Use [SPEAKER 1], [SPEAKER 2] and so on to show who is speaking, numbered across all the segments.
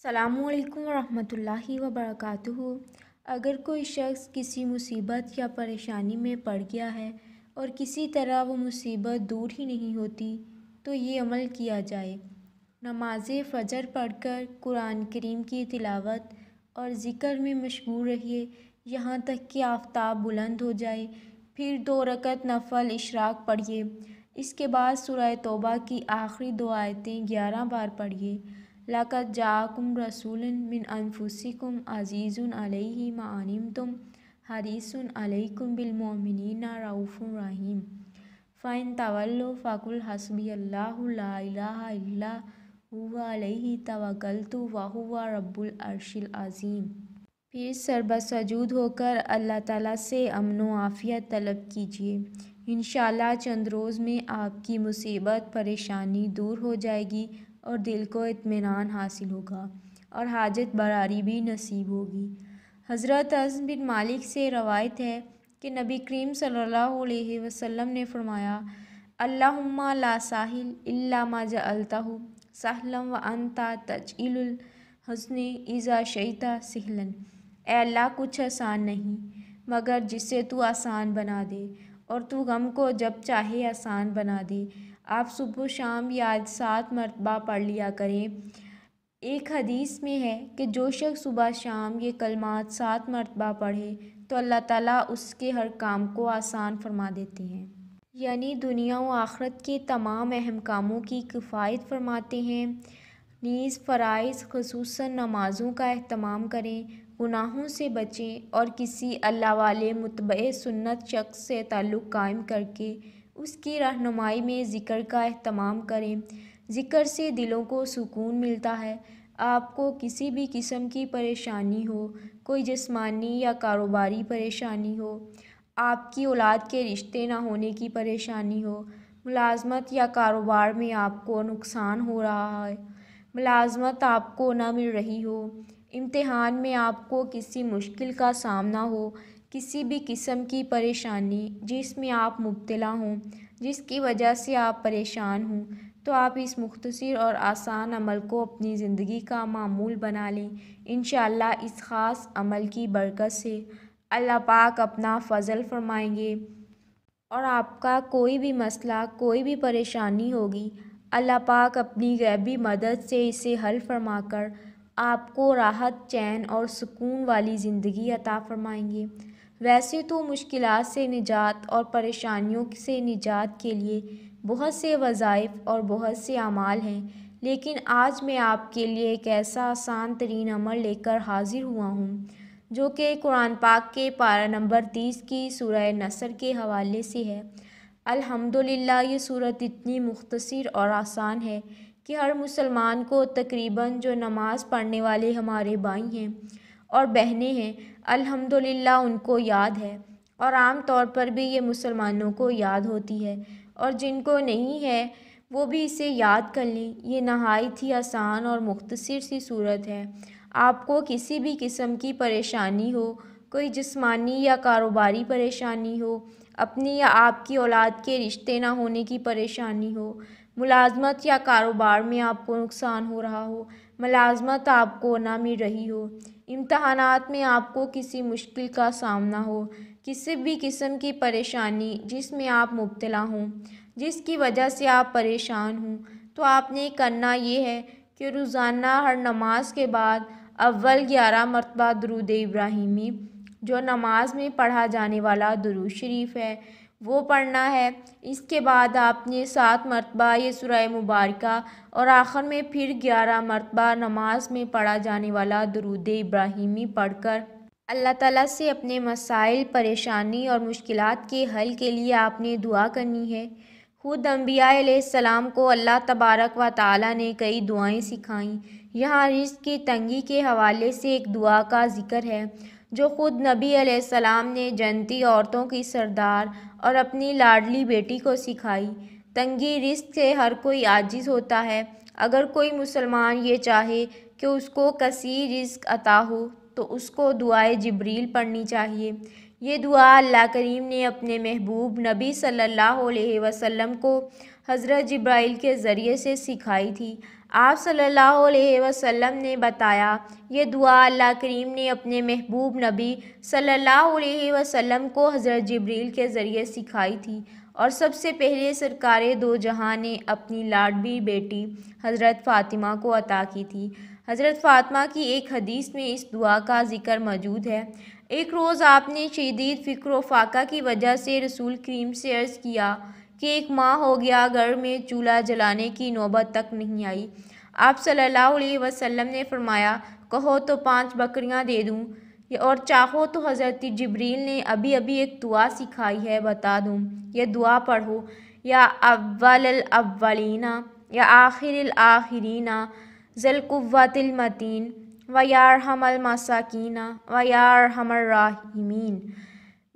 [SPEAKER 1] अस्सलामुअलैकुम वरहमतुल्लाहि वबरकातुहू। अगर कोई शख्स किसी मुसीबत या परेशानी में पड़ गया है और किसी तरह वो मुसीबत दूर ही नहीं होती, तो ये अमल किया जाए। नमाज फ़जर पढ़कर कुरान करीम की तिलावत और ज़िक्र में मशगूल रहिए यहाँ तक कि आफ़ताब बुलंद हो जाए। फिर 2 रकत नफ़ल इशराक पढ़िए। इसके बाद सूरह तौबा की आखिरी 2 आयतें 11 बार पढ़िए। लक़द जाअकुम रसूलुन मिन अनफुसिकुम अज़ीज़ुन अलैहि मा अनितुम हरीसुन अलैकुम बिल मोमिनीना रऊफ़ुर रहीम। फ़इन तवल्लु फ़कुल हस्बियल्लाहु ला इलाहा इल्ला हुवा अलैहि तवक्कलतु व हुवा रब्बुल अर्शिल अज़ीम। फिर सरबसजूद होकर अल्लाह ताला से अमन व आफ़ियत तलब कीजिए। इंशाअल्लाह चंद रोज़ में आपकी मुसीबत परेशानी दूर हो जाएगी और दिल को इत्मीनान हासिल होगा और हाजत बरारी भी नसीब होगी। हज़रत अनस बिन मालिक से रवायत है कि नबी करीम सल्लल्लाहु अलैहि वसल्लम ने फरमाया, अल्लाहुम्मा ला साहिल इल्ला मा जअलतहु सहलन व अंता तजइलुल हुज़्न इज़ा शिअता सहलन। ए अल्लाह, कुछ आसान नहीं मगर जिसे तू आसान बना दे और तू गम को जब चाहे आसान बना दे। आप सुबह शाम याद 7 मरतबा पढ़ लिया करें। एक हदीस में है कि जो शख्स सुबह शाम ये कलमात 7 मरतबा पढ़े तो अल्लाह ताला उसके हर काम को आसान फरमा देते हैं, यानी दुनिया व आखिरत के तमाम अहम कामों की किफ़ायत फरमाते हैं। नीज़ फ़राइज़ ख़ुसूसन नमाज़ों का एहतमाम करें, गुनाहों से बचें और किसी अल्लाह वाले मुत्बए सुन्नत शख्स से ताल्लुक़ कायम करके उसकी रहनुमाई में ज़िक्र का एहतमाम करें। ज़िक्र से दिलों को सुकून मिलता है। आपको किसी भी किस्म की परेशानी हो, कोई जिस्मानी या कारोबारी परेशानी हो, आपकी औलाद के रिश्ते ना होने की परेशानी हो, मुलाज़मत या कारोबार में आपको नुकसान हो रहा है, मुलाज़मत आपको ना मिल रही हो, इम्तिहान में आपको किसी मुश्किल का सामना हो, किसी भी किस्म की परेशानी जिसमें आप मुब्तला हों, जिसकी वजह से आप परेशान हों, तो आप इस मुख्तसर और आसान अमल को अपनी ज़िंदगी का मामूल बना लें। इंशाअल्लाह इस ख़ास अमल की बरकत से अल्लाह पाक अपना फ़ज़ल फरमाएंगे और आपका कोई भी मसला, कोई भी परेशानी होगी, अल्लाह पाक अपनी गैबी मदद से इसे हल फरमाकर आपको राहत, चैन और सुकून वाली ज़िंदगी अता फरमाएंगे। वैसे तो मुश्किलात से निजात और परेशानियों से निजात के लिए बहुत से वज़ाइफ और बहुत से अमाल हैं, लेकिन आज मैं आपके लिए एक ऐसा आसान तरीन अमल लेकर हाजिर हुआ हूँ जो कि कुरान पाक के पारा नंबर 30 की सूरह नसर के हवाले से है। अल्हम्दुलिल्लाह, ये सूरत इतनी मुख्तसर और आसान है कि हर मुसलमान को तकरीबन जो नमाज़ पढ़ने वाले हमारे भाई हैं और बहनें हैं, अल्हम्दुलिल्लाह उनको याद है और आम तौर पर भी ये मुसलमानों को याद होती है, और जिनको नहीं है वो भी इसे याद कर लें। ये नहायत ही आसान और मुख्तसर सी सूरत है। आपको किसी भी किस्म की परेशानी हो, कोई जिस्मानी या कारोबारी परेशानी हो, अपनी या आपकी औलाद के रिश्ते ना होने की परेशानी हो, मुलाज़मत या कारोबार में आपको नुकसान हो रहा हो, मुलाज़मत आपको ना मिल रही हो, इम्तहानात में आपको किसी मुश्किल का सामना हो, किसी भी किस्म की परेशानी जिसमें आप मुब्तला हों, जिसकी वजह से आप परेशान हों, तो आपने करना ये है कि रोज़ाना हर नमाज के बाद अव्वल 11 मरतबा दुरूद इब्राहिमी, जो नमाज में पढ़ा जाने वाला दुरूद शरीफ है, वो पढ़ना है। इसके बाद आपने 7 मरतबा ये सूरह मुबारका और आखिर में फिर 11 मरतबा नमाज में पढ़ा जाने वाला दुरूद इब्राहिमी पढ़कर अल्लाह ताला से अपने मसाइल, परेशानी और मुश्किलात के हल के लिए आपने दुआ करनी है। खुद अंबिया अलैहिस्सलाम को अल्लाह तबारक व तआला ने कई दुआएं सिखाईं। यहाँ रिज़्क़ की तंगी के हवाले से एक दुआ का ज़िक्र है जो ख़ुद नबी अलैहिस्सलाम ने जन्नती औरतों की सरदार और अपनी लाडली बेटी को सिखाई। तंगी रिज़्क़ से हर कोई आजिज़ होता है। अगर कोई मुसलमान ये चाहे कि उसको कसीर रिज़्क़ अता हो तो उसको दुआए जिब्रील पढ़नी चाहिए। ये दुआ अल्लाह करीम ने अपने महबूब नबी सल्लल्लाहु अलैहि वसल्लम को हज़रत जिब्राइल के ज़रिए से सिखाई थी। आप सल्लल्लाहु अलैहि वसल्लम ने बताया, ये दुआ अल्लाह करीम ने अपने महबूब नबी सल्लल्लाहु अलैहि वसल्लम को हज़रत जिब्रील के ज़रिए सिखाई थी और सबसे पहले सरकारे दो जहां ने अपनी लाडली बेटी हज़रत फ़ातिमा को अता की थी। हज़रत फ़ातिमा की एक हदीस में इस दुआ का ज़िक्र मौजूद है। एक रोज़ आपने शदीद फ़िक्र फाका की वजह से रसूल करीम से अर्ज़ किया कि एक माह हो गया घर में चूल्हा जलाने की नौबत तक नहीं आई। आप सल्लल्लाहु अलैहि वसल्लम ने फरमाया, कहो तो 5 बकरियां दे दूं, और चाहो तो हज़रत जिब्रील ने अभी अभी एक दुआ सिखाई है बता दूं। यह दुआ पढ़ो, या अव्वल अव्वलीना या आखिर आखिरीना ज़ल कुव्वतिल मतीन व यारहमल मसाकीना व यारहमर राहिमीन।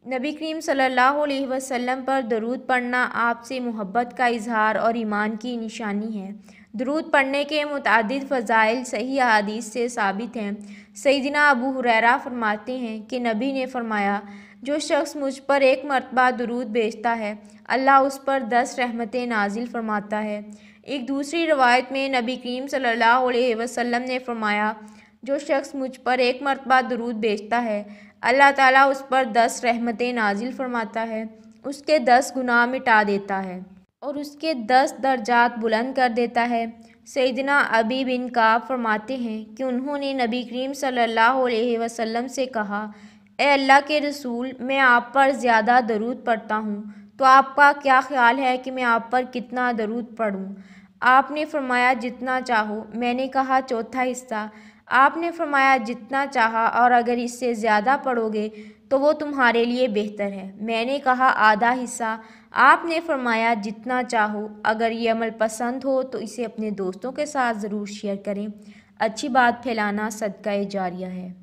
[SPEAKER 1] नबी करीम सल्लल्लाहु अलैहि वसल्लम पर दरूद पढ़ना आपसे मोहब्बत का इजहार और ईमान की निशानी है। दरूद पढ़ने के मुतादिद फ़ज़ाइल सही अहादीस से साबित हैं। सैयदना अबू हुरैरा फरमाते हैं कि नबी ने फरमाया, जो शख्स मुझ पर एक मरतबा दरूद भेजता है, अल्लाह उस पर 10 रहमतें नाजिल फरमाता है। एक दूसरी रवायत में नबी करीम सल्लल्लाहु अलैहि वसल्लम ने फरमाया, जो शख्स मुझ पर एक मरतबा दरूद भेजता है, अल्लाह ताला उस पर 10 रहमतें नाजिल फरमाता है, उसके 10 गुनाह मिटा देता है और उसके 10 दर्जात बुलंद कर देता है। सैयदना अबी बिन काब फरमाते हैं कि उन्होंने नबी करीम सल्लल्लाहु अलैहि वसल्लम से कहा, ए अल्लाह के रसूल, मैं आप पर ज़्यादा दरूद पढ़ता हूँ, तो आपका क्या ख्याल है कि मैं आप पर कितना दरूद पढ़ूँ? आपने फरमाया, जितना चाहो। मैंने कहा, चौथा हिस्सा। आपने फरमाया, जितना चाहा, और अगर इससे ज़्यादा पढ़ोगे तो वो तुम्हारे लिए बेहतर है। मैंने कहा, आधा हिस्सा। आपने फरमाया, जितना चाहो। अगर ये अमल पसंद हो तो इसे अपने दोस्तों के साथ ज़रूर शेयर करें। अच्छी बात फैलाना सदका जारिया है।